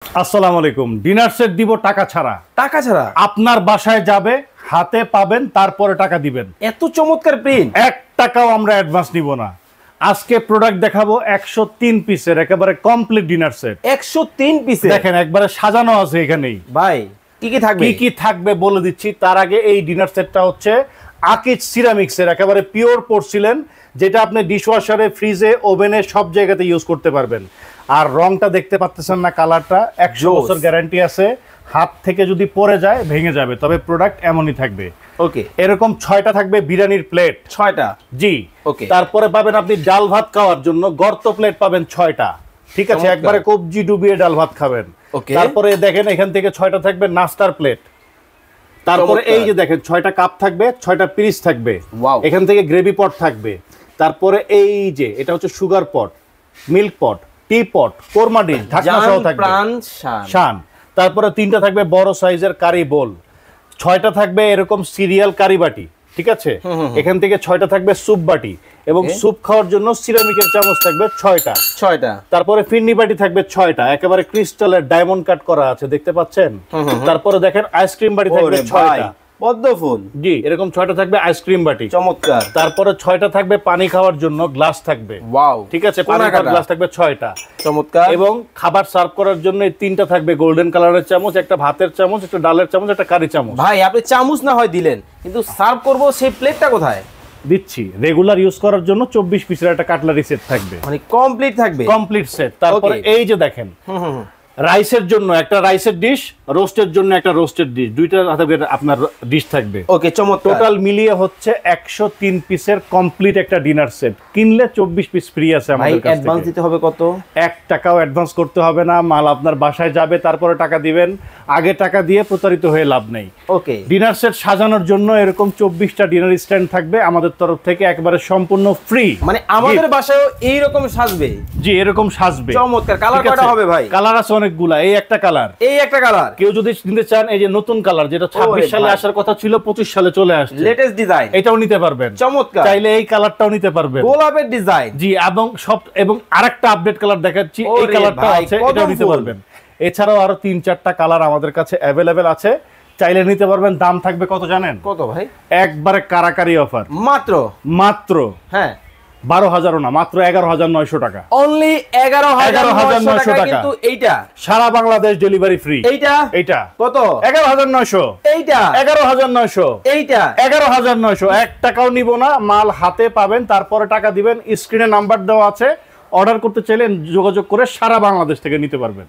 আসসালামু আলাইকুম। Dinner set দিব টাকা ছাড়া। টাকা ছাড়া আপনার বাসায় যাবে, হাতে পাবেন, তারপরে টাকা দিবেন। এত চমৎকার প্রিন্ট, 1 টাকাও আমরা অ্যাডভান্স নিব না। আজকে প্রোডাক্ট দেখাবো 103 পিসের একেবারে কমপ্লিট ডিনার সেট। 103 পিসে দেখেন একবারে সাজানো আছে এখানেই। ভাই কি কি থাকবে? কি কি থাকবে বলে দিচ্ছি। তার আগে এই ডিনার সেটটা হচ্ছে আকিজ সিরামিক্সের একেবারে পিওর পোর্সিলেন, যেটা আপনি ডিশওয়াশারে, ফ্রিজে, ওভেনে সব জায়গাতে ইউজ করতে পারবেন। আর রংটা দেখতে পাচ্ছেন না, কালারটা 100 বছর গ্যারান্টি আছে। হাত থেকে যদি পড়ে যায় ভেঙে যাবে, তবে প্রোডাক্ট এমনই থাকবে। ওকে, এরকম 6টা থাকবে বিরিয়ানির প্লেট। 6টা? জি। ওকে, তারপরে পাবেন আপনি ডাল ভাত খাওয়ার জন্য গর্ত প্লেট পাবেন 6টা। ঠিক আছে, একবারে কবজি ডুবিয়ে ডাল ভাত খাবেন। ওকে, তারপরে দেখেন এখান থেকে 6টা থাকবে নাস্তার প্লেট। তারপরে এই যে দেখেন 6টা কাপ থাকবে, 6টা পিরিচ থাকবে। এখান থেকে গ্রেভি পট থাকবে। তারপরে এই যে এটা হচ্ছে সুগার পট, মিল্ক পট, টি পট, কোরমা ডিশ, ঢাকনা সহ থাকবে, শান। তারপরে 3টা থাকবে বড় সাইজের কারি বোল, 6টা থাকবে এরকম সিরিয়াল কারি বাটি। ঠিক আছে, এখান থেকে 6টা থাকবে স্যুপ বাটি, এবং স্যুপ খাওয়ার জন্য সিরামিকের চামচ থাকবে 6টা। তারপরে ফিন্নি বাটি থাকবে 6টা, একেবারে ক্রিস্টালের ডায়মন্ড কাট করা আছে, দেখতে পাচ্ছেন। তারপরে দেখেন আইসক্রিম বাটি থাকবে 6টা। পদ্ম ফুল, জি, এরকম 6টা থাকবে আইসক্রিম বাটি। চমৎকার। তারপরে 6টা থাকবে পানি খাওয়ার জন্য গ্লাস থাকবে। ওয়াও, ঠিক আছে, পানি খাওয়ার গ্লাস থাকবে 6টা। চমৎকার। এবং খাবার সার্ভ করার জন্য এই 3টা থাকবে গোল্ডেন কালারের চামচ, একটা ভাতের চামচ, একটা ডালের চামচ, একটা কারি চামচ। ভাই আপনি চামচ না হয় দিলেন, কিন্তু সার্ভ করব সেই প্লেটটা কোথায়? দিচ্ছি। রেগুলার ইউজ করার জন্য 24 পিসের একটা কাটলারি সেট থাকবে, মানে কমপ্লিট থাকবে, কমপ্লিট সেট। তারপরে এই যে দেখেন রাইসের জন্য একটা রাইসের ডিশ, রোস্টের জন্য একটা রোস্টেড ডিশ, দুইটা আপনার ডিশ থাকবে। ওকে, চমৎকার। টোটাল মিলিয়ে হচ্ছে 103 পিসের কমপ্লিট একটা ডিনার সেট। কিনলে 24 পিস ফ্রি আছে আমাদের কাছে। অ্যাডভান্স দিতে হবে কত? 1 টাকাও অ্যাডভান্স করতে হবে না। মাল আপনার বাসায় যাবে, তারপরে টাকা দিবেন। আগে টাকা দিয়ে প্রতারিত হয়ে লাভ নেই। ওকে, ডিনার সেট সাজানোর জন্য এরকম 24টা ডিনার স্ট্যান্ড থাকবে আমাদের তরফ থেকে, একেবারে সম্পূর্ণ ফ্রি। মানে আমাদের বাসায়ও এই রকম সাজবে? জি, এরকম সাজবে। চমৎকার। কালার কয়টা হবে ভাই? কালার আছে অনেকগুলা। এই একটা কালার, এই একটা কালার। কেউ যদি নিতে চান, এই যে নতুন কালার, যেটা 26 সালে আসার কথা ছিল, 25 সালে চলে আসছে, লেটেস্ট ডিজাইন, এটাও নিতে পারবেন। চমৎকার। চাইলে এই কালারটাও নিতে পারবেন, গোলাপের ডিজাইন। জি, এবং আরেকটা আপডেট কালার দেখাচ্ছি, এই কালারটা আছে, এটাও নিতে পারবেন। এছাড়াও আরো 3-4টা কালার আমাদের কাছে অ্যাভেলেবেল আছে, চাইলে নিতে পারবেন। দাম থাকবে কত জানেন? কত ভাই? একবারে কারাকারি অফার। মাত্র হ্যাঁ 12,000ও না, মাত্র 11,900 টাকা। অনলি 11,900 টাকা। কিন্তু এইটা সারা বাংলাদেশ ডেলিভারি ফ্রি। এইটা কত? 11,900। এইটা 11,900। এইটা 11,900। 1 টাকাও নিব না। মাল হাতে পাবেন, তারপরে টাকা দিবেন। স্ক্রিনে নাম্বার দেওয়া আছে, অর্ডার করতে চাইলে যোগাযোগ করে সারা বাংলাদেশ থেকে নিতে পারবেন।